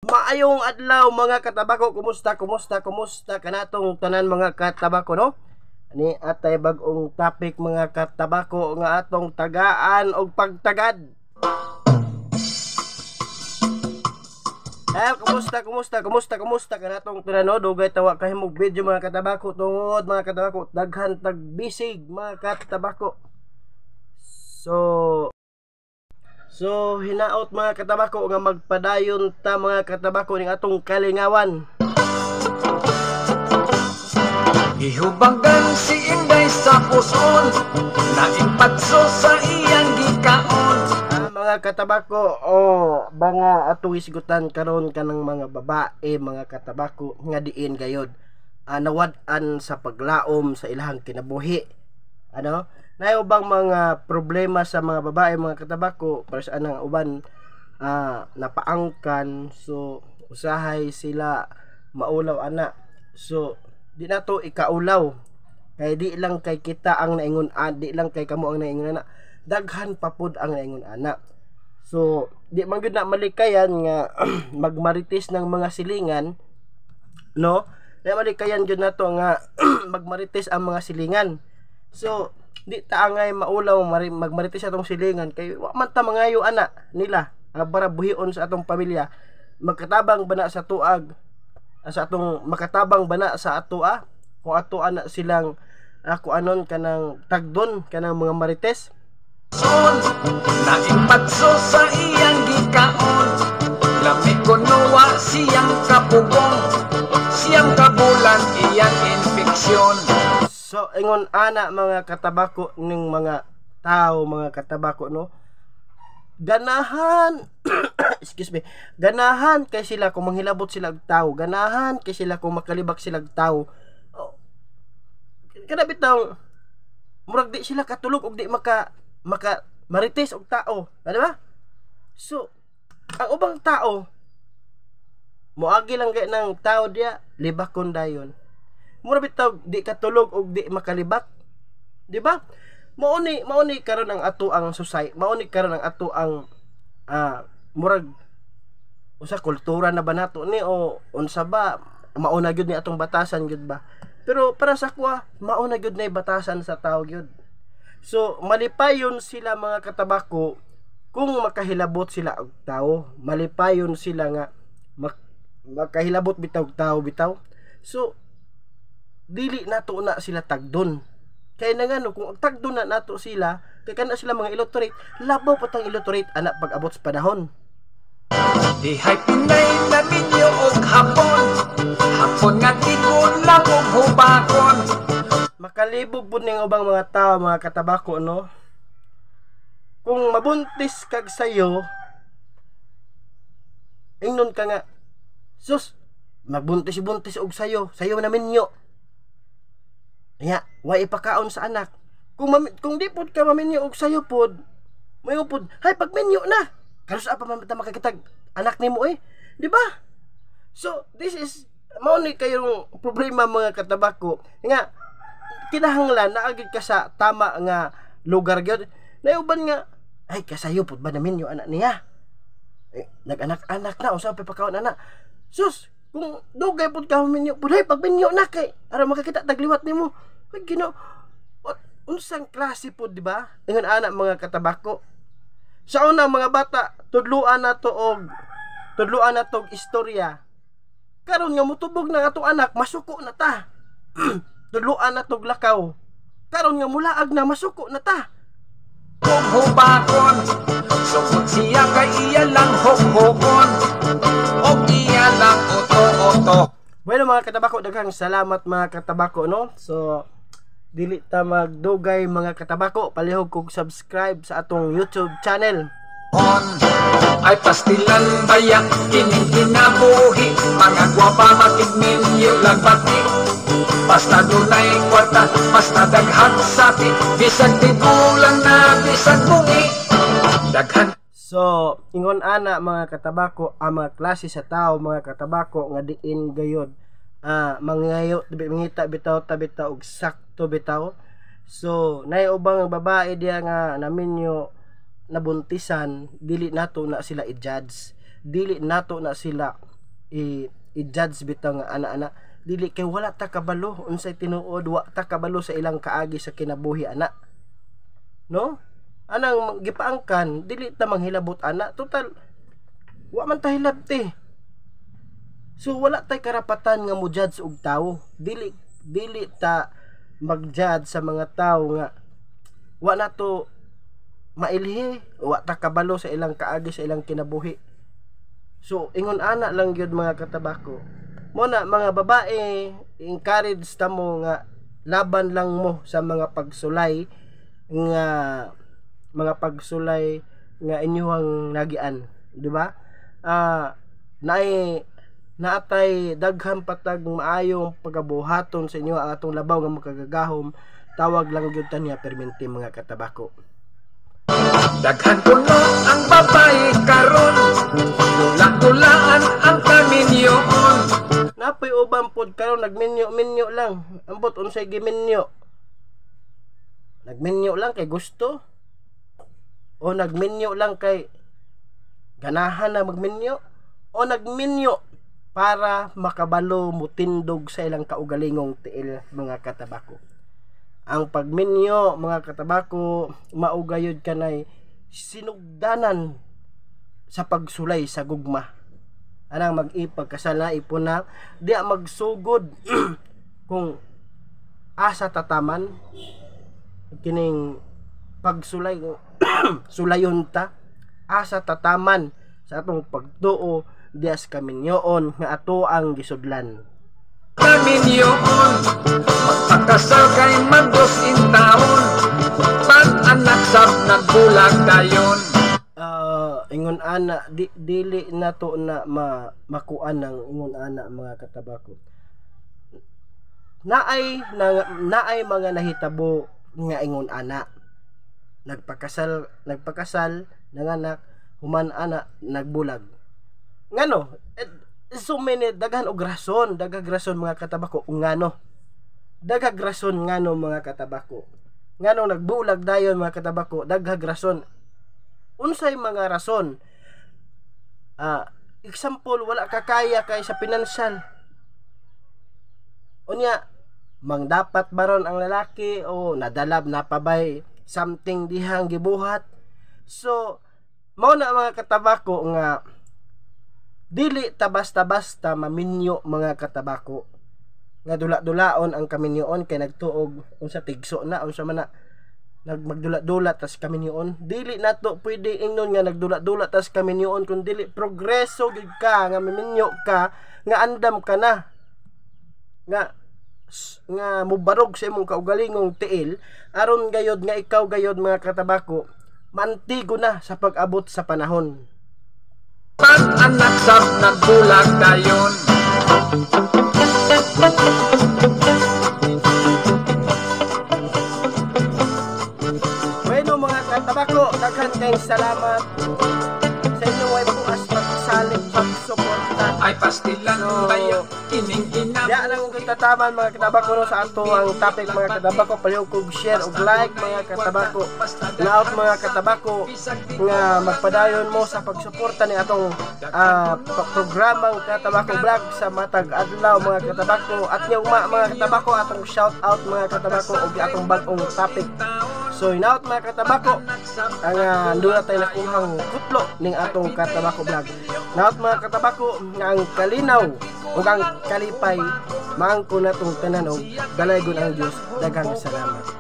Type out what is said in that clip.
Maayong adlaw mga katabako, kumusta kanatong tanan mga katabako no? Ani atay bag-ong topic mga katabako nga atong tagaan og pagtagad. Kumusta kanatong tanan no? Dugay tawa kahimog video mga katabako tungod mga katabako daghan tagbisig mga katabako. So hinaot mga katabako nga magpadayon ta mga katabako ning atong kalingawan. Ihubanggan si Inday sa puson, naipatso sa iyang gikaon. Mga katabako, mga atong isigutan karon kanang mga babae mga katabako nga diin gayod nawad-an sa paglaom sa ilahang kinabuhi. Ano? Nayo bang mga problema sa mga babae mga katabako para sa anang uban napaangkan, so usahay sila maulaw ana, so di na to ikaulaw kay di lang kay kita ang naingon di lang kay kamo ang naingon ana, daghan papud ang naingon ana. So di man gyud na malikayan nga magmarites ng mga silingan no, di malikayan gyud nato nga magmarites ang mga silingan. So di ta angay maulaw magmarites atong silingan kay wa man ta mangayo ana nila para buhion sa atong pamilya. Magkatabang bana sa tuag sa atong makatabang bana sa atoa kung ato ana silang anon kanang tagdon kanang mga marites. Naipatso sa iyang gikaon, lami ko nuwa siyang kapugong, siyang kabulan iyang infeksyon. So ingon ana mga katabako ning mga tao mga katabako no, ganahan excuse me, ganahan kay sila kung manghilabot sila og tao, ganahan kay sila kung makalibak sila og tao. Kada bitaw murag di sila katulog og di maka marites og tao, di ba? So ang ubang tao moagi lang kay nang tao dia libakon dayon. Mura bitaw di katulog og di makalibak, di ba? Mauni karon ang ato ang society, mauni karon ang ato ang murag usa kultura na ba nato ni o unsa ba, mauna gyud ni atong batasan gyud ba? Pero para sa kuha mauna gyud na batasan sa tao gyud. So malipayon sila mga katabako kung makahilabot sila og tao, malipayon sila nga makahilabot bitaw og tao bitaw. So dili nato na sila tagdon. Kaya na nga no, kung tagdon na nato sila, kaya kana sila mga illiterate, labaw patang illiterate anak pag abot sa panahon. Dihay Pinay na minyo og hapon nga tigon lang og hubakon. Makalibog po ning ubang mga tao mga katabako no. Kung mabuntis kag sayo, ingnon ka nga, sus, magbuntis og sayo na minyo. Ya, wa ipakaon sa anak. Kung di pod ka maminyo og sayo pod, mayo pod, hay pagminyo na. Karos apa man ta makakitag anak nimo di ba? So, this is mao ni kayong problema mga katabako. Nga kinahanglan naagid ka sa tama nga lugar gyud. Nayuban nga ay kasayo pod ba naminyo anak niya. Nag-anak-anak na usa pa pakaon anak. Sus, kung dugay pod ka minyo pod, hay pagminyo na kay aron makakita tagliwat nimo. Ay Ginoo, unsang klase po di ba? Ingon anak mga katabako. Sa una mga bata, tudluan na to og istorya. Karon nga mutubog na atong anak, masuko na ta. Tudluan na tog lakaw. Karon nga mulaag na, masuko na ta. Kung hubakon, sugod siya kay iya lang hukukon, og iya lang oto-oto. Bueno mga katabako, daghang salamat mga katabako no. So dili ta magdugay mga katabako, palihog kog subscribe sa atong YouTube channel. Ay pastilan bayak kining kinabuhi, mga gwapa matigminyo lang pati. Basta dunay kwarta, basta daghan sapi, bisag tigulang na bisag bungi daghan. So ingon ana mga katabako, ang mga klase sa tao mga katabako nga diin gayod mangayo mangita bitaw tabitaw og sakto bitaw. So nay ubang babae diya nga naminyo nabuntisan, dili nato na sila i-judge, dili nato na sila i-judge bitaw nga ana dili kay wala ta kabalo unsay tinuod, wa ta kabalo sa ilang kaagi sa kinabuhi ana, no? Anang gipaangkan dili ta manghilabot ana, total wa man ta hilabti. So wala tay karapatan nga mo judge og tawo, dili ta mag-judge sa mga tawo nga wa na to mailhi, wa ta kabalo sa ilang kaagi sa ilang kinabuhi. So ingon ana lang gyud mga katabako, mo na mga babae, encourage ta mo nga laban lang mo sa mga pagsulay nga inyong nagian, di ba? Naatay daghang patag maayong pagabuhaton sa inyo ang atong labaw nga makagagahom, tawag lang gyud ta niya perminti mga katabako. Daghan puno ang babae karon, dula-dulaan ang kaminyoon. Napoy ubang pod karon nagminyo lang. Ambot unsay giminyo? Nagminyo lang kay gusto? O nagminyo lang kay ganahan na magminyo? O nagminyo para makabalo mutindog sa ilang kaugalingong tiil mga katabako? Ang pagminyo mga katabako, maugayod kanay sinugdanan sa pagsulay sa gugma. Anang mag-ipagkasal na ipuna, di magsugod kung asa tataman kining pagsulay sulayon ta, asa tataman sa atong pagtuo dias kaminyoon nga ato ang gisudlan. Kaminyoon, magpakasal kay magdos intaon, pag-anak sab nagbulag dayon. Ingon ana dili na to na makuan ng ingon ana mga katabako. Naay mga nahitabo nga ingon ana. Nagpakasal nanganak, human ana nagbulag. Ngano? So many daghan og rason, daghang rason mga katabako ngano. Daghang rason ngano mga katabako. Ngano nagbulag dayon mga katabako, daghang rason. Unsay mga rason? Example, wala ka kaya kay sa pinansyal. Unya, mang dapat baron ang lalaki o nadalab napabay something dihang gibuhat. So, mao na mga katabako nga dili ta basta-basta maminyo mga katabako. Nga dula-dulaon ang kaminyoon kay nagtuog unsa tigso na unsa man na magdula-dula tas kaminyoon, dili nato pwede ingnon nga nagdula-dula tas kaminyoon kun dili progreso gid ka nga maminyo ka nga andam ka na nga mubarog sa imong kaugalingong tiil aron gayod nga ikaw gayod mga katabako mantigo na sa pag-abot sa panahon. Pag-anak sab nagbulag dayon. Katabako, daghan kay salamat sa inyong way bukas pagsalig pagsuporta. Ay pastilan bayo kining inam. Ya lang kung tataman mga katabako no sa ato ang topic mga katabako, palihog kog share og like mga katabako. Naot mga katabako nga magpadayon mo sa pagsuporta ni atong programang Katabako Vlog sa matag adlaw mga katabako. At nga mga katabako atong shout out mga katabako og atong bag-ong topic. So inaot mga katabako ang doon na tayo nakuhang kutlo ning atong Katabako Vlog. Naot mga katabako nga ang kalinaw o ang kalipay maangko na itong tanan o dalaygon ang Diyos. Daghang salamat.